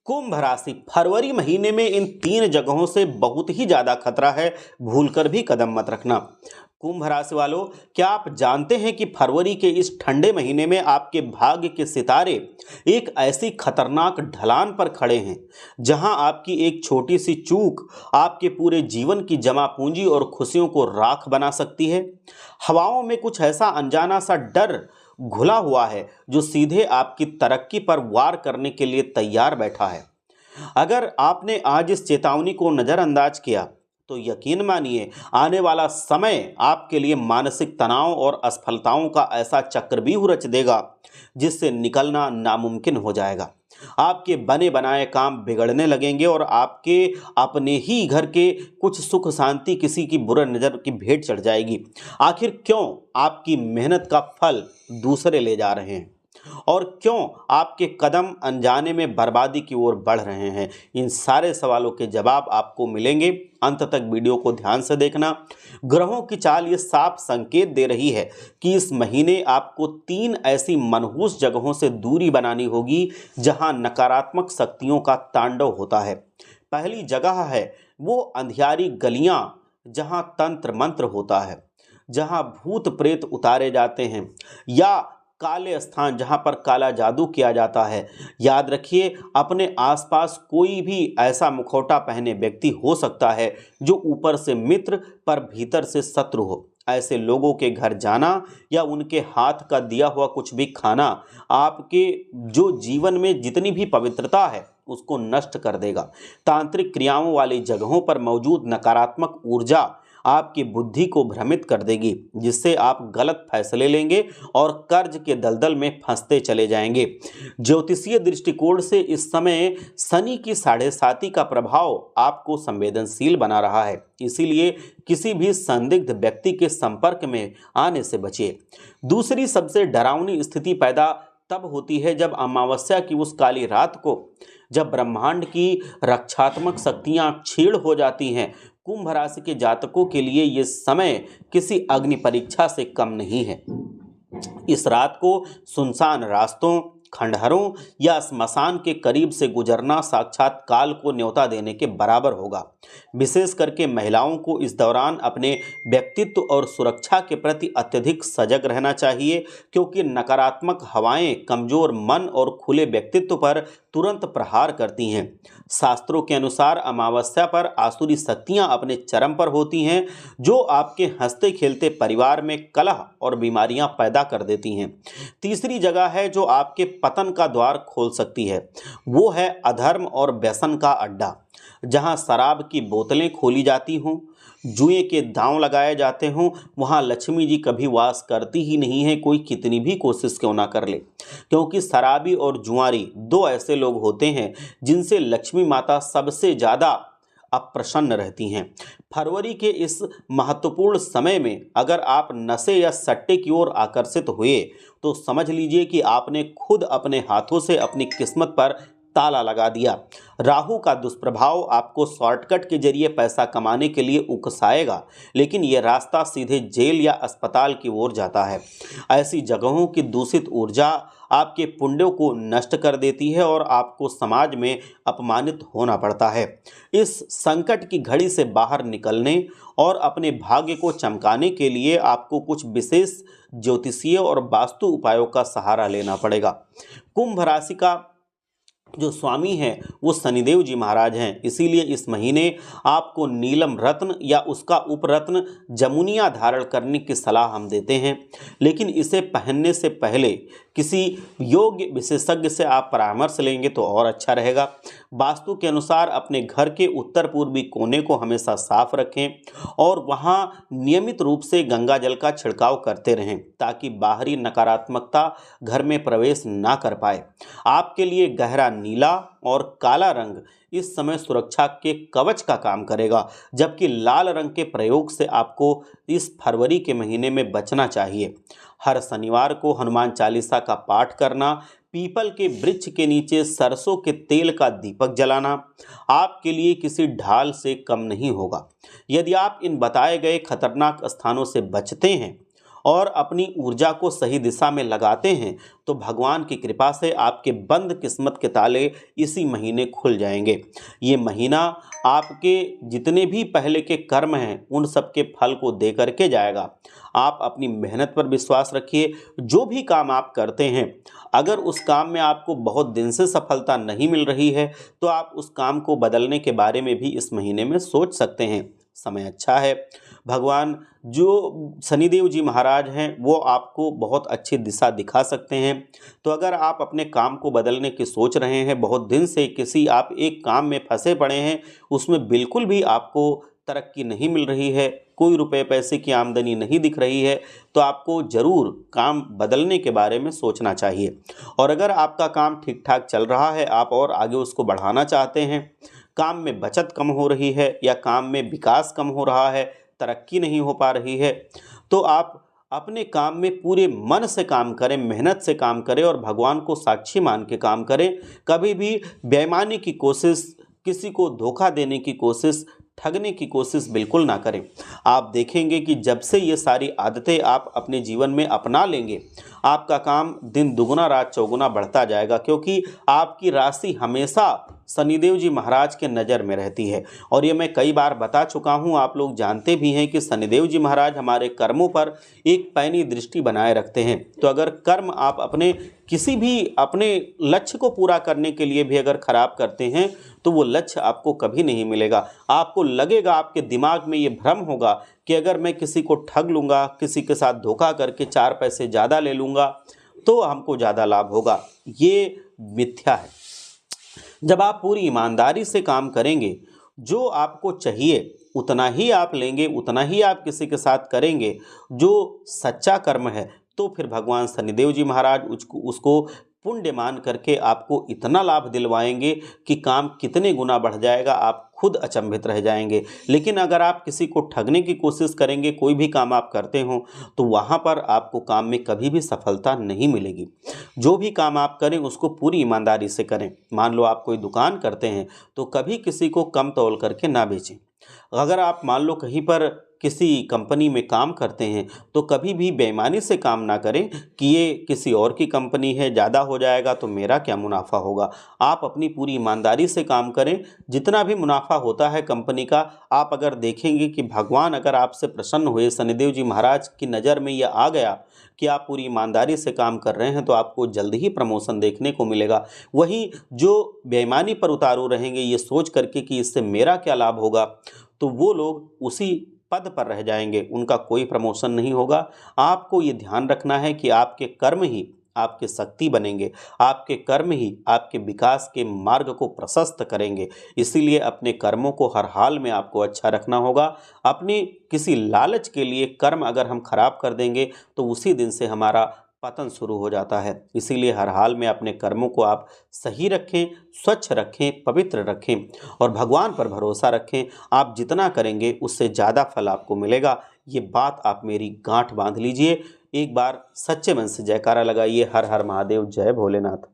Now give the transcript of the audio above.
कुंभ राशि फरवरी महीने में इन तीन जगहों से बहुत ही ज्यादा खतरा है, भूलकर भी कदम मत रखना। कुंभ राशि वालों, क्या आप जानते हैं कि फरवरी के इस ठंडे महीने में आपके भाग्य के सितारे एक ऐसी खतरनाक ढलान पर खड़े हैं जहां आपकी एक छोटी सी चूक आपके पूरे जीवन की जमा पूंजी और खुशियों को राख बना सकती है। हवाओं में कुछ ऐसा अनजाना सा डर घुला हुआ है जो सीधे आपकी तरक्की पर वार करने के लिए तैयार बैठा है। अगर आपने आज इस चेतावनी को नजरअंदाज किया तो यकीन मानिए आने वाला समय आपके लिए मानसिक तनाव और असफलताओं का ऐसा चक्रव्यूह रच देगा जिससे निकलना नामुमकिन हो जाएगा। आपके बने बनाए काम बिगड़ने लगेंगे और आपके अपने ही घर के कुछ सुख शांति किसी की बुरी नज़र की भेंट चढ़ जाएगी। आखिर क्यों आपकी मेहनत का फल दूसरे ले जा रहे हैं और क्यों आपके कदम अनजाने में बर्बादी की ओर बढ़ रहे हैं? इन सारे सवालों के जवाब आपको मिलेंगे। अंत तक वीडियो को ध्यान से देखना। ग्रहों की चाल ये साफ संकेत दे रही है कि इस महीने आपको तीन ऐसी मनहूस जगहों से दूरी बनानी होगी जहां नकारात्मक शक्तियों का तांडव होता है। पहली जगह है वो अंधियारी गलियां जहां तंत्र मंत्र होता है, जहां भूत प्रेत उतारे जाते हैं, या काले स्थान जहां पर काला जादू किया जाता है। याद रखिए, अपने आसपास कोई भी ऐसा मुखौटा पहने व्यक्ति हो सकता है जो ऊपर से मित्र पर भीतर से शत्रु हो। ऐसे लोगों के घर जाना या उनके हाथ का दिया हुआ कुछ भी खाना आपके जो जीवन में जितनी भी पवित्रता है उसको नष्ट कर देगा। तांत्रिक क्रियाओं वाली जगहों पर मौजूद नकारात्मक ऊर्जा आपकी बुद्धि को भ्रमित कर देगी, जिससे आप गलत फैसले लेंगे और कर्ज के दलदल में फंसते चले जाएंगे। ज्योतिषीय दृष्टिकोण से इस समय शनि की 7.5 का प्रभाव आपको संवेदनशील बना रहा है, इसीलिए किसी भी संदिग्ध व्यक्ति के संपर्क में आने से बचिए। दूसरी सबसे डरावनी स्थिति पैदा तब होती है जब अमावस्या की उस काली रात को, जब ब्रह्मांड की रक्षात्मक शक्तियां क्षीण हो जाती हैं। कुंभ राशि के जातकों के लिए ये समय किसी अग्नि परीक्षा से कम नहीं है। इस रात को सुनसान रास्तों, खंडहरों या स्मशान के करीब से गुजरना साक्षात काल को न्योता देने के बराबर होगा। विशेष करके महिलाओं को इस दौरान अपने व्यक्तित्व और सुरक्षा के प्रति अत्यधिक सजग रहना चाहिए, क्योंकि नकारात्मक हवाएं कमजोर मन और खुले व्यक्तित्व पर तुरंत प्रहार करती हैं। शास्त्रों के अनुसार अमावस्या पर आसुरी शक्तियां अपने चरम पर होती हैं, जो आपके हंसते खेलते परिवार में कलह और बीमारियां पैदा कर देती हैं। तीसरी जगह है जो आपके पतन का द्वार खोल सकती है, वो है अधर्म और व्यसन का अड्डा, जहां शराब की बोतलें खोली जाती हों, जुए के दांव लगाए जाते हों। वहां लक्ष्मी जी कभी वास करती ही नहीं है, कोई कितनी भी कोशिश क्यों ना कर ले, क्योंकि शराबी और जुआरी दो ऐसे लोग होते हैं जिनसे लक्ष्मी माता सबसे ज़्यादा अप्रसन्न रहती हैं। फरवरी के इस महत्वपूर्ण समय में अगर आप नशे या सट्टे की ओर आकर्षित हुए तो समझ लीजिए कि आपने खुद अपने हाथों से अपनी किस्मत पर ताला लगा दिया। राहु का दुष्प्रभाव आपको शॉर्टकट के जरिए पैसा कमाने के लिए उकसाएगा, लेकिन यह रास्ता सीधे जेल या अस्पताल की ओर जाता है। ऐसी जगहों की दूषित ऊर्जा आपके पुण्यों को नष्ट कर देती है और आपको समाज में अपमानित होना पड़ता है। इस संकट की घड़ी से बाहर निकलने और अपने भाग्य को चमकाने के लिए आपको कुछ विशेष ज्योतिषीय और वास्तु उपायों का सहारा लेना पड़ेगा। कुंभ राशि का जो स्वामी हैं वो शनिदेव जी महाराज हैं, इसीलिए इस महीने आपको नीलम रत्न या उसका उपरत्न जमुनिया धारण करने की सलाह हम देते हैं, लेकिन इसे पहनने से पहले किसी योग्य विशेषज्ञ से आप परामर्श लेंगे तो और अच्छा रहेगा। वास्तु के अनुसार अपने घर के उत्तर पूर्वी कोने को हमेशा साफ रखें और वहां नियमित रूप से गंगा जल का छिड़काव करते रहें, ताकि बाहरी नकारात्मकता घर में प्रवेश ना कर पाए। आपके लिए गहरा नीला और काला रंग इस समय सुरक्षा के कवच का काम करेगा, जबकि लाल रंग के प्रयोग से आपको इस फरवरी के महीने में बचना चाहिए। हर शनिवार को हनुमान चालीसा का पाठ करना, पीपल के वृक्ष के नीचे सरसों के तेल का दीपक जलाना आपके लिए किसी ढाल से कम नहीं होगा। यदि आप इन बताए गए खतरनाक स्थानों से बचते हैं और अपनी ऊर्जा को सही दिशा में लगाते हैं तो भगवान की कृपा से आपके बंद किस्मत के ताले इसी महीने खुल जाएंगे। ये महीना आपके जितने भी पहले के कर्म हैं उन सब के फल को दे करके जाएगा। आप अपनी मेहनत पर विश्वास रखिए। जो भी काम आप करते हैं, अगर उस काम में आपको बहुत दिन से सफलता नहीं मिल रही है तो आप उस काम को बदलने के बारे में भी इस महीने में सोच सकते हैं। समय अच्छा है। भगवान जो शनिदेव जी महाराज हैं वो आपको बहुत अच्छी दिशा दिखा सकते हैं। तो अगर आप अपने काम को बदलने की सोच रहे हैं, बहुत दिन से किसी आप एक काम में फंसे पड़े हैं, उसमें बिल्कुल भी आपको तरक्की नहीं मिल रही है, कोई रुपए पैसे की आमदनी नहीं दिख रही है, तो आपको ज़रूर काम बदलने के बारे में सोचना चाहिए। और अगर आपका काम ठीक ठाक चल रहा है, आप और आगे उसको बढ़ाना चाहते हैं, काम में बचत कम हो रही है या काम में विकास कम हो रहा है, तरक्की नहीं हो पा रही है, तो आप अपने काम में पूरे मन से काम करें, मेहनत से काम करें और भगवान को साक्षी मान के काम करें। कभी भी बेईमानी की कोशिश, किसी को धोखा देने की कोशिश, ठगने की कोशिश बिल्कुल ना करें। आप देखेंगे कि जब से ये सारी आदतें आप अपने जीवन में अपना लेंगे, आपका काम दिन दुगुना रात चौगुना बढ़ता जाएगा, क्योंकि आपकी राशि हमेशा शनिदेव जी महाराज के नज़र में रहती है। और ये मैं कई बार बता चुका हूँ, आप लोग जानते भी हैं कि शनिदेव जी महाराज हमारे कर्मों पर एक पैनी दृष्टि बनाए रखते हैं। तो अगर कर्म आप अपने किसी भी अपने लक्ष्य को पूरा करने के लिए भी अगर खराब करते हैं तो वो लक्ष्य आपको कभी नहीं मिलेगा। आपको लगेगा, आपके दिमाग में ये भ्रम होगा कि अगर मैं किसी को ठग लूँगा, किसी के साथ धोखा करके 4 पैसे ज़्यादा ले लूँगा तो हमको ज़्यादा लाभ होगा। ये मिथ्या है। जब आप पूरी ईमानदारी से काम करेंगे, जो आपको चाहिए उतना ही आप लेंगे, उतना ही आप किसी के साथ करेंगे, जो सच्चा कर्म है, तो फिर भगवान शनिदेव जी महाराज उसको पुण्य मान करके आपको इतना लाभ दिलवाएंगे कि काम कितने गुना बढ़ जाएगा, आप खुद अचंभित रह जाएंगे। लेकिन अगर आप किसी को ठगने की कोशिश करेंगे, कोई भी काम आप करते हो, तो वहाँ पर आपको काम में कभी भी सफलता नहीं मिलेगी। जो भी काम आप करें उसको पूरी ईमानदारी से करें। मान लो आप कोई दुकान करते हैं तो कभी किसी को कम तौल करके ना बेचें। अगर आप मान लो कहीं पर किसी कंपनी में काम करते हैं तो कभी भी बेईमानी से काम ना करें कि ये किसी और की कंपनी है, ज़्यादा हो जाएगा तो मेरा क्या मुनाफा होगा। आप अपनी पूरी ईमानदारी से काम करें। जितना भी मुनाफा होता है कंपनी का, आप अगर देखेंगे कि भगवान अगर आपसे प्रसन्न हुए, शनिदेव जी महाराज की नज़र में यह आ गया कि आप पूरी ईमानदारी से काम कर रहे हैं, तो आपको जल्द ही प्रमोशन देखने को मिलेगा। वहीं जो बेईमानी पर उतारू रहेंगे ये सोच करके कि इससे मेरा क्या लाभ होगा, तो वो लोग उसी पद पर रह जाएंगे, उनका कोई प्रमोशन नहीं होगा। आपको ये ध्यान रखना है कि आपके कर्म ही आपके शक्ति बनेंगे, आपके कर्म ही आपके विकास के मार्ग को प्रशस्त करेंगे। इसीलिए अपने कर्मों को हर हाल में आपको अच्छा रखना होगा। अपनी किसी लालच के लिए कर्म अगर हम खराब कर देंगे तो उसी दिन से हमारा पतन शुरू हो जाता है। इसीलिए हर हाल में अपने कर्मों को आप सही रखें, स्वच्छ रखें, पवित्र रखें और भगवान पर भरोसा रखें। आप जितना करेंगे उससे ज़्यादा फल आपको मिलेगा। ये बात आप मेरी गांठ बांध लीजिए। एक बार सच्चे मन से जयकारा लगाइए। हर हर महादेव, जय भोलेनाथ।